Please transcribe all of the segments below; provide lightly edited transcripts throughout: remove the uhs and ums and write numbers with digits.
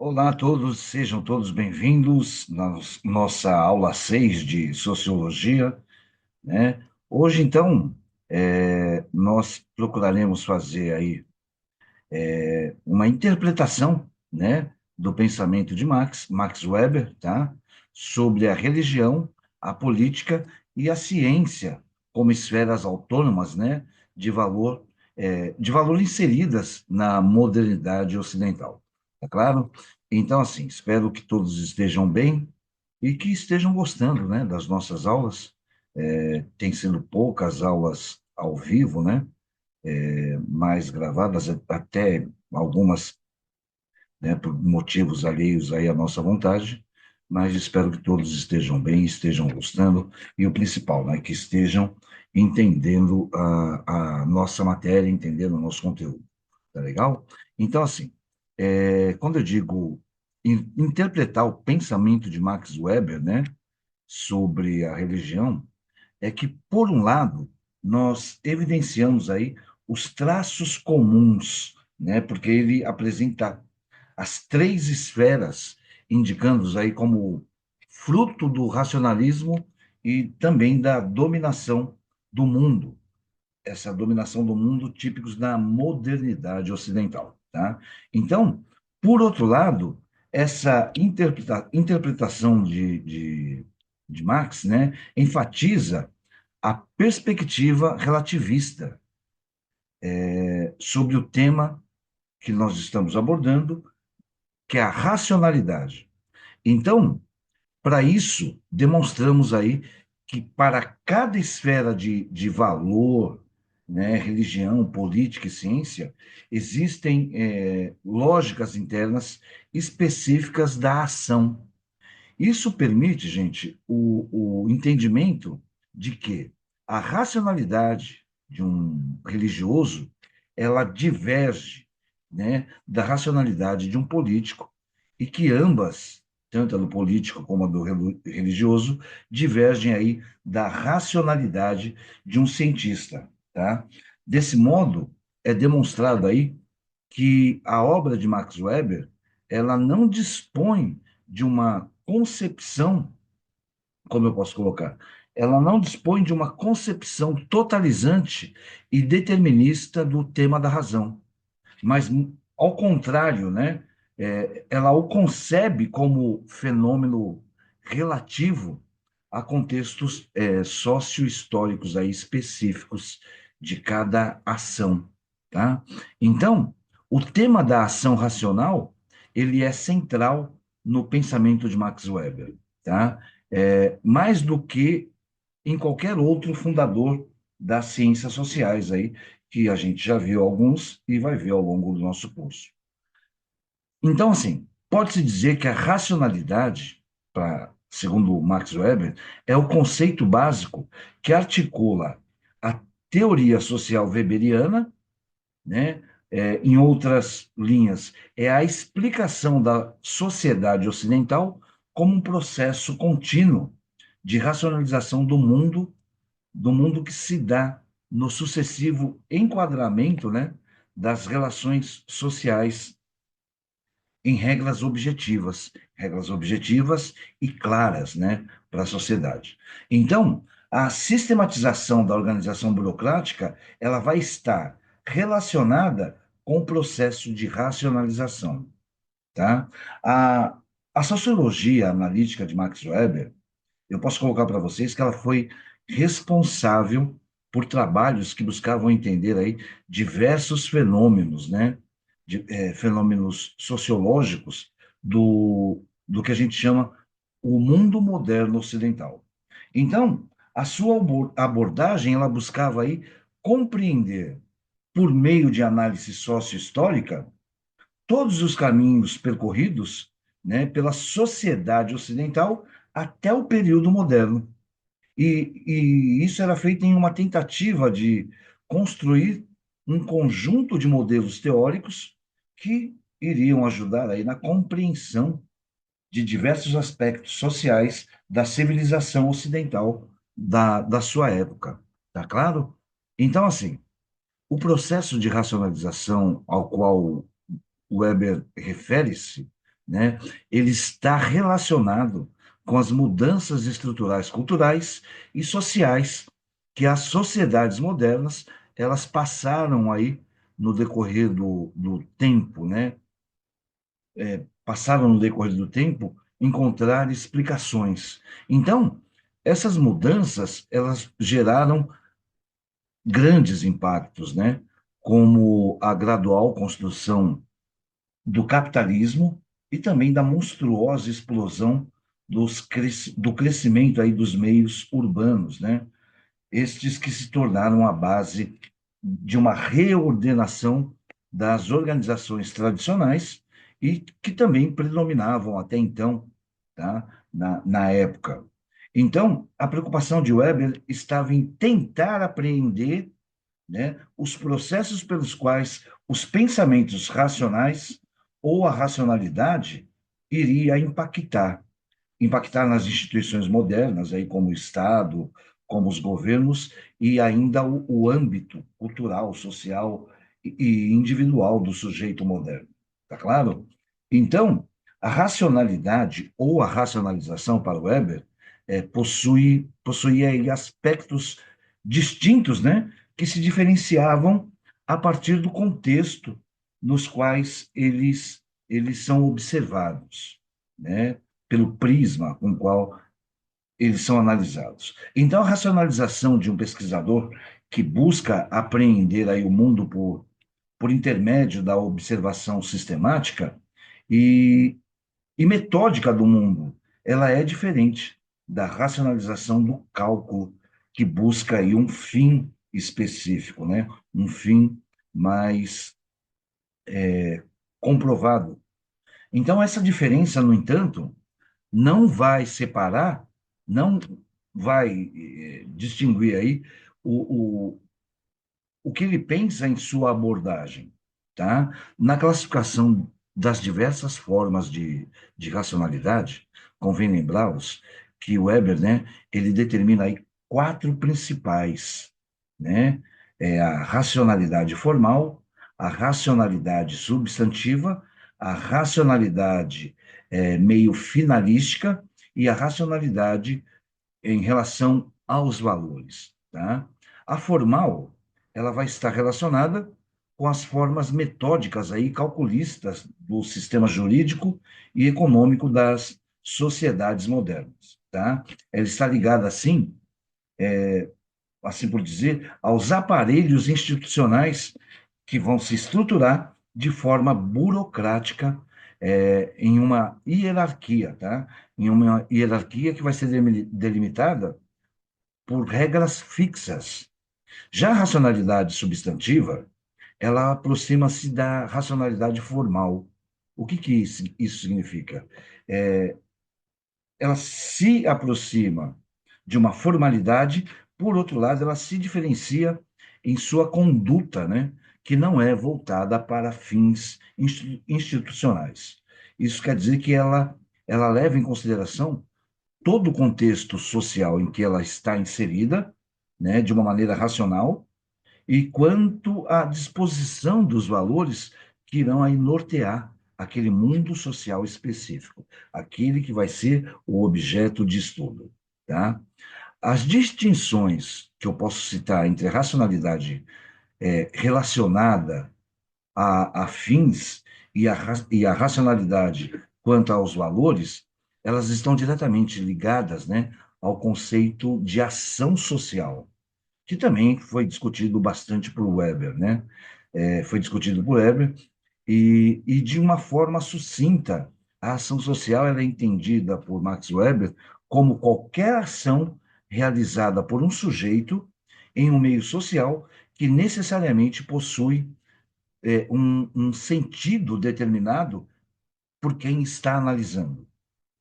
Olá a todos, sejam todos bem-vindos na nossa aula 6 de Sociologia, né? Hoje, então, nós procuraremos fazer aí uma interpretação, né, do pensamento de Max Weber, tá? Sobre a religião, a política e a ciência como esferas autônomas, né, de valor inseridas na modernidade ocidental. Tá claro? Então, assim, espero que todos estejam bem e que estejam gostando, né, das nossas aulas. Tem sido poucas aulas ao vivo, né? Mais gravadas, até algumas, né, por motivos alheios aí à nossa vontade, mas espero que todos estejam bem, estejam gostando, e o principal, né, que estejam entendendo a nossa matéria, entendendo o nosso conteúdo. Tá legal? Então, assim, quando eu digo interpretar o pensamento de Max Weber, né, sobre a religião, é que, por um lado, nós evidenciamos aí os traços comuns, né? Porque ele apresenta as três esferas, indicando-os aí como fruto do racionalismo e também da dominação do mundo, essa dominação do mundo típicos da modernidade ocidental, tá? Então, por outro lado, essa interpretação de Marx, né, enfatiza a perspectiva relativista sobre o tema que nós estamos abordando, que é a racionalidade. Então, para isso, demonstramos aí que para cada esfera de valor, né, religião, política e ciência, existem lógicas internas específicas da ação. Isso permite, gente, o entendimento de que a racionalidade de um religioso, ela diverge, né, da racionalidade de um político, e que ambas, tanto a do político como a do religioso, divergem aí da racionalidade de um cientista, tá? Desse modo, é demonstrado aí que a obra de Max Weber, ela não dispõe de uma concepção, como eu posso colocar, ela não dispõe de uma concepção totalizante e determinista do tema da razão, mas, ao contrário, né, ela o concebe como fenômeno relativo a contextos sócio-históricos aí específicos de cada ação, tá? Então, o tema da ação racional, ele é central no pensamento de Max Weber, tá? Mais do que em qualquer outro fundador das ciências sociais aí, que a gente já viu alguns e vai ver ao longo do nosso curso. Então, assim, pode-se dizer que a racionalidade, segundo Max Weber, é o conceito básico que articula a teoria social weberiana, né? Em outras linhas, é a explicação da sociedade ocidental como um processo contínuo de racionalização do mundo que se dá no sucessivo enquadramento, né, das relações sociais em regras objetivas e claras, né, para a sociedade. Então, a sistematização da organização burocrática, ela vai estar relacionada com o processo de racionalização, tá? A, a sociologia analítica de Max Weber, eu posso colocar para vocês que ela foi responsável por trabalhos que buscavam entender aí diversos fenômenos, né? Fenômenos sociológicos do que a gente chama o mundo moderno ocidental. Então, a sua abordagem, ela buscava aí compreender, por meio de análise sócio-histórica, todos os caminhos percorridos, né, pela sociedade ocidental até o período moderno. E isso era feito em uma tentativa de construir um conjunto de modelos teóricos que iriam ajudar aí na compreensão de diversos aspectos sociais da civilização ocidental da sua época. Tá claro? Então, assim, o processo de racionalização ao qual Weber refere-se, né, ele está relacionado com as mudanças estruturais, culturais e sociais que as sociedades modernas elas passaram aí no decorrer do tempo, né? Passaram no decorrer do tempo encontrar explicações. Então, essas mudanças elas geraram grandes impactos, né? Como a gradual construção do capitalismo e também da monstruosa explosão do crescimento aí dos meios urbanos, né? Estes que se tornaram a base de uma reordenação das organizações tradicionais e que também predominavam até então, tá? Na época. Então, a preocupação de Weber estava em tentar apreender, né, os processos pelos quais os pensamentos racionais ou a racionalidade iria impactar nas instituições modernas, aí como o Estado, como os governos, e ainda o âmbito cultural, social e individual do sujeito moderno. Tá claro? Então, a racionalidade ou a racionalização para Weber possuía aí aspectos distintos, né, que se diferenciavam a partir do contexto nos quais eles são observados, né? Pelo prisma com o qual eles são analisados. Então, a racionalização de um pesquisador que busca apreender aí o mundo por intermédio da observação sistemática e, e metódica do mundo, ela é diferente da racionalização do cálculo que busca aí um fim específico, né? Um fim mais comprovado. Então, essa diferença, no entanto, não vai separar, não vai distinguir aí o, o que ele pensa em sua abordagem, tá? Na classificação das diversas formas de racionalidade, convém lembrá-los que o Weber, né, ele determina aí quatro principais, né? É a racionalidade formal, a racionalidade substantiva, a racionalidade meio finalística e a racionalidade em relação aos valores, tá? A formal, ela vai estar relacionada com as formas metódicas aí calculistas do sistema jurídico e econômico das sociedades modernas, tá? Ela está ligada assim, assim por dizer, aos aparelhos institucionais que vão se estruturar de forma burocrática em uma hierarquia, tá? Em uma hierarquia que vai ser delimitada por regras fixas. Já a racionalidade substantiva, ela aproxima-se da racionalidade formal. O que que isso significa? É, ela se aproxima de uma formalidade, por outro lado, ela se diferencia em sua conduta, né, que não é voltada para fins institucionais. Isso quer dizer que ela leva em consideração todo o contexto social em que ela está inserida, né, de uma maneira racional, e quanto à disposição dos valores que irão aí nortear aquele mundo social específico, aquele que vai ser o objeto de estudo, tá? As distinções que eu posso citar entre a racionalidade relacionada a fins e a racionalidade quanto aos valores, elas estão diretamente ligadas, né, ao conceito de ação social, que também foi discutido bastante por Weber, né? Foi discutido por Weber e de uma forma sucinta, a ação social ela é entendida por Max Weber como qualquer ação realizada por um sujeito em um meio social que necessariamente possui um sentido determinado por quem está analisando,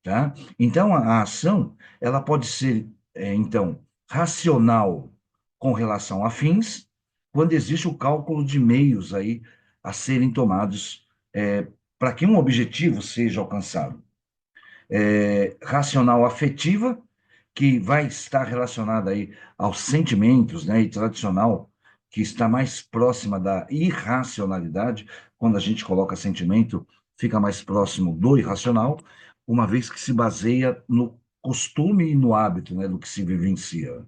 tá? Então, a ação, ela pode ser, então, racional com relação a fins, quando existe o cálculo de meios aí a serem tomados para que um objetivo seja alcançado. Racional afetiva, que vai estar relacionada aí aos sentimentos, né, e tradicional, que está mais próxima da irracionalidade, quando a gente coloca sentimento fica mais próximo do irracional, uma vez que se baseia no costume e no hábito, né, do que se vivencia.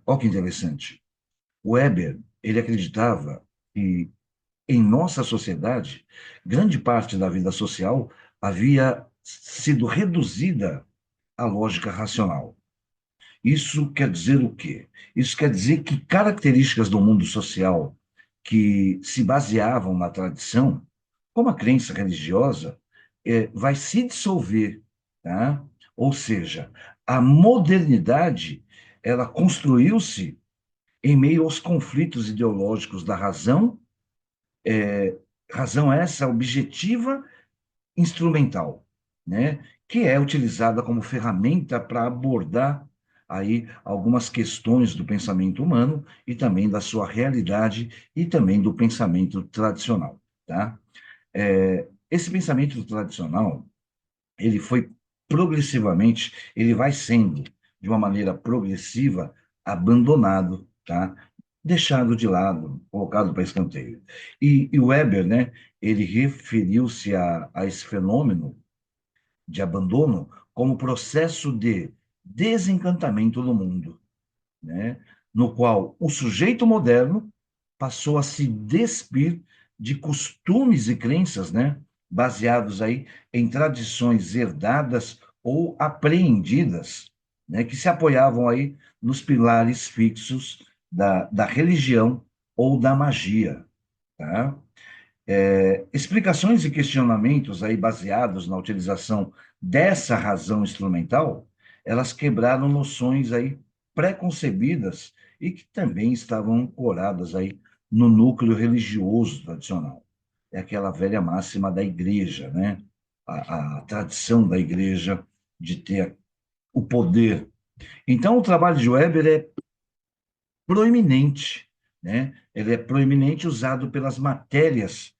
Olha que interessante. Weber, ele acreditava que em nossa sociedade, grande parte da vida social havia sido reduzida à lógica racional. Isso quer dizer o quê? Isso quer dizer que características do mundo social que se baseavam na tradição, como a crença religiosa, vai se dissolver, tá? Ou seja, a modernidade, ela construiu-se em meio aos conflitos ideológicos da razão, razão essa objetiva instrumental, né? Que é utilizada como ferramenta para abordar aí algumas questões do pensamento humano e também da sua realidade e também do pensamento tradicional, tá? Esse pensamento tradicional, ele foi progressivamente, ele vai sendo, de uma maneira progressiva, abandonado, tá? Deixado de lado, colocado para escanteio. E o Weber, né, ele referiu-se a esse fenômeno de abandono como processo de desencantamento do mundo, né, no qual o sujeito moderno passou a se despir de costumes e crenças, né, baseados aí em tradições herdadas ou apreendidas, né, que se apoiavam aí nos pilares fixos da religião ou da magia, tá? Explicações e questionamentos aí baseados na utilização dessa razão instrumental, elas quebraram noções aí preconcebidas e que também estavam ancoradas aí no núcleo religioso tradicional. É aquela velha máxima da igreja, né? A tradição da igreja de ter o poder. Então, o trabalho de Weber é proeminente, né? Ele é proeminente usado pelas matérias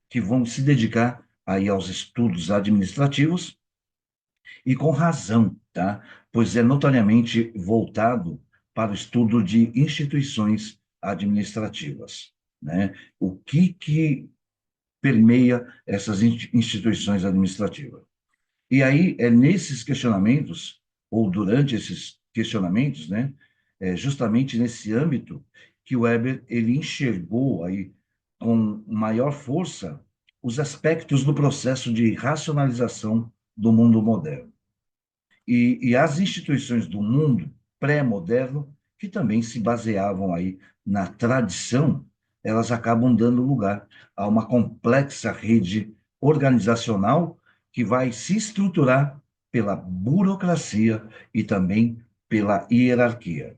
que vão se dedicar aí aos estudos administrativos e com razão, tá? Pois é notoriamente voltado para o estudo de instituições administrativas, né? O que permeia essas instituições administrativas? E aí é nesses questionamentos ou durante esses questionamentos, né? Justamente nesse âmbito que o Weber ele enxergou aí com maior força os aspectos do processo de racionalização do mundo moderno e as instituições do mundo pré-moderno que também se baseavam aí na tradição, elas acabam dando lugar a uma complexa rede organizacional que vai se estruturar pela burocracia e também pela hierarquia.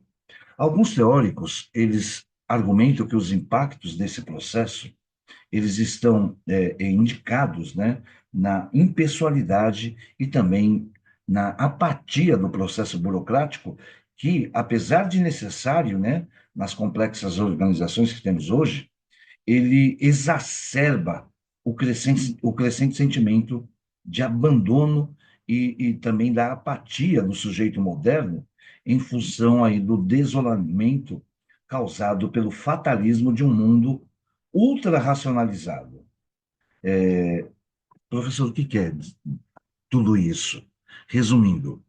Alguns teóricos, eles argumentam que os impactos desse processo, eles estão indicados, né, na impessoalidade e também na apatia do processo burocrático, que, apesar de necessário, né, nas complexas organizações que temos hoje, ele exacerba o crescente sentimento de abandono e também da apatia do sujeito moderno em função aí do desolamento causado pelo fatalismo de um mundo ultra-racionalizado. Professor, o que é tudo isso? Resumindo,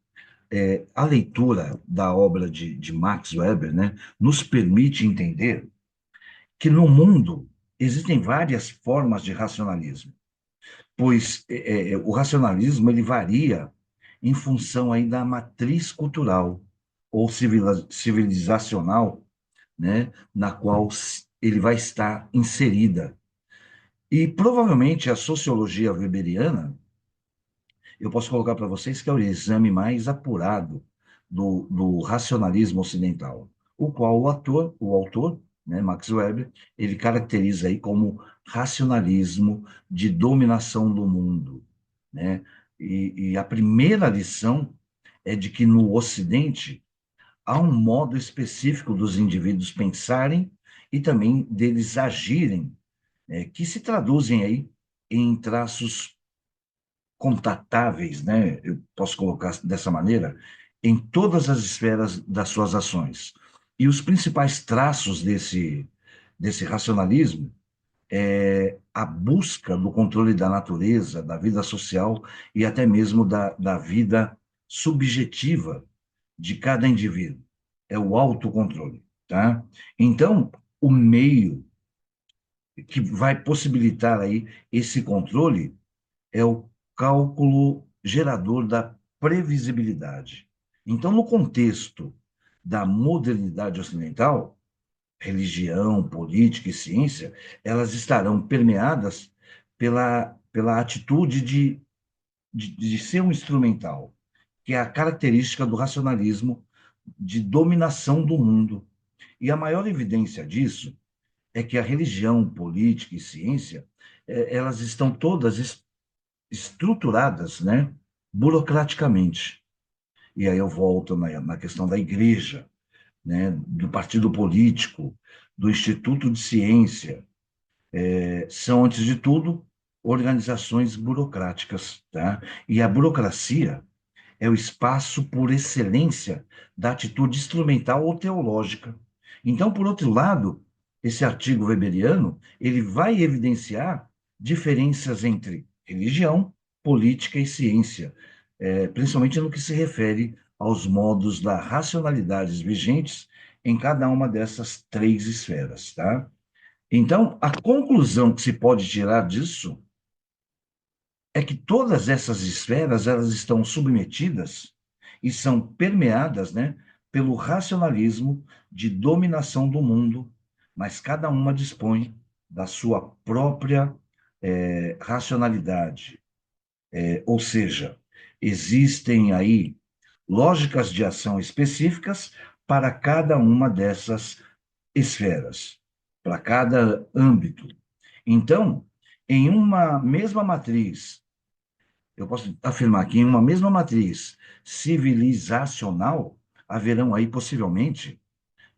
a leitura da obra de Max Weber, né, nos permite entender que no mundo existem várias formas de racionalismo, pois o racionalismo ele varia em função aí da matriz cultural ou civilizacional, né, na qual ele vai estar inserida. E provavelmente a sociologia weberiana, eu posso colocar para vocês que é o exame mais apurado do racionalismo ocidental, o qual o autor, né, Max Weber, ele caracteriza aí como racionalismo de dominação do mundo, né? E a primeira lição é de que no Ocidente há um modo específico dos indivíduos pensarem e também deles agirem, que se traduzem aí em traços contatáveis, né? Eu posso colocar dessa maneira, em todas as esferas das suas ações. E os principais traços desse racionalismo a busca do controle da natureza, da vida social e até mesmo da vida subjetiva de cada indivíduo. É o autocontrole, tá? Então, o meio que vai possibilitar aí esse controle é o cálculo gerador da previsibilidade. Então, no contexto da modernidade ocidental, religião, política e ciência, elas estarão permeadas pela atitude de ser um instrumental, que é a característica do racionalismo de dominação do mundo. E a maior evidência disso é que a religião, política e ciência, elas estão todas estruturadas, né, burocraticamente. E aí eu volto na questão da igreja, né, do partido político, do Instituto de Ciência. São, antes de tudo, organizações burocráticas, tá? E a burocracia é o espaço por excelência da atitude instrumental ou teológica. Então, por outro lado, esse artigo weberiano, ele vai evidenciar diferenças entre religião, política e ciência, principalmente no que se refere aos modos da racionalidades vigentes em cada uma dessas três esferas, tá? Então, a conclusão que se pode tirar disso é que todas essas esferas elas estão submetidas e são permeadas, né, pelo racionalismo de dominação do mundo, mas cada uma dispõe da sua própria racionalidade. Ou seja, existem aí lógicas de ação específicas para cada uma dessas esferas, para cada âmbito. Então, em uma mesma matriz, eu posso afirmar que em uma mesma matriz civilizacional, haverão aí possivelmente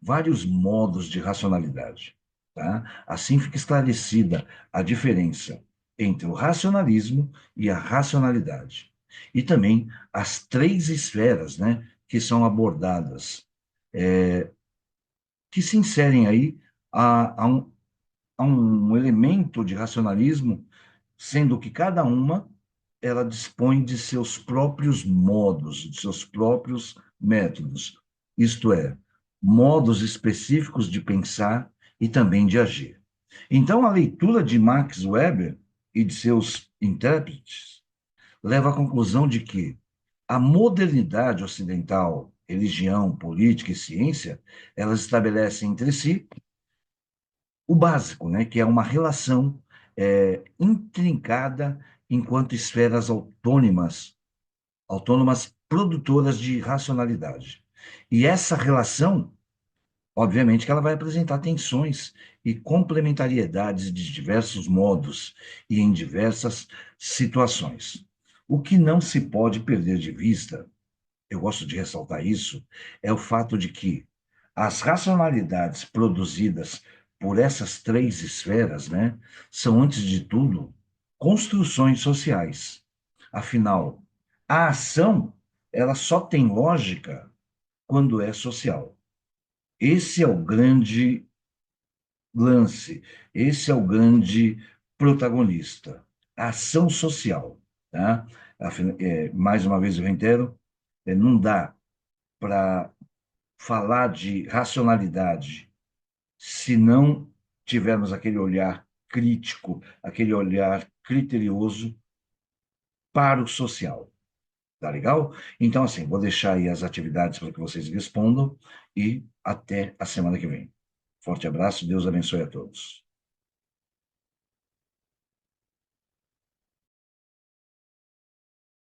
vários modos de racionalidade. Tá? Assim fica esclarecida a diferença entre o racionalismo e a racionalidade. E também as três esferas, né, que são abordadas, que se inserem aí a um elemento de racionalismo, sendo que cada uma ela dispõe de seus próprios modos, de seus próprios métodos, isto é, modos específicos de pensar e também de agir. Então, a leitura de Max Weber e de seus intérpretes leva à conclusão de que a modernidade ocidental, religião, política e ciência, elas estabelecem entre si o básico, né, que é uma relação intrincada enquanto esferas autônomas produtoras de racionalidade. E essa relação, obviamente, que ela vai apresentar tensões e complementariedades de diversos modos e em diversas situações. O que não se pode perder de vista, eu gosto de ressaltar isso, é o fato de que as racionalidades produzidas por essas três esferas, né, são, antes de tudo, construções sociais. Afinal, a ação, ela só tem lógica quando é social. Esse é o grande lance, esse é o grande protagonista, a ação social, tá? Mais uma vez eu reitero, não dá para falar de racionalidade se não tivermos aquele olhar crítico, aquele olhar criterioso para o social. Tá legal? Então, assim, vou deixar aí as atividades para que vocês respondam e até a semana que vem. Forte abraço, Deus abençoe a todos.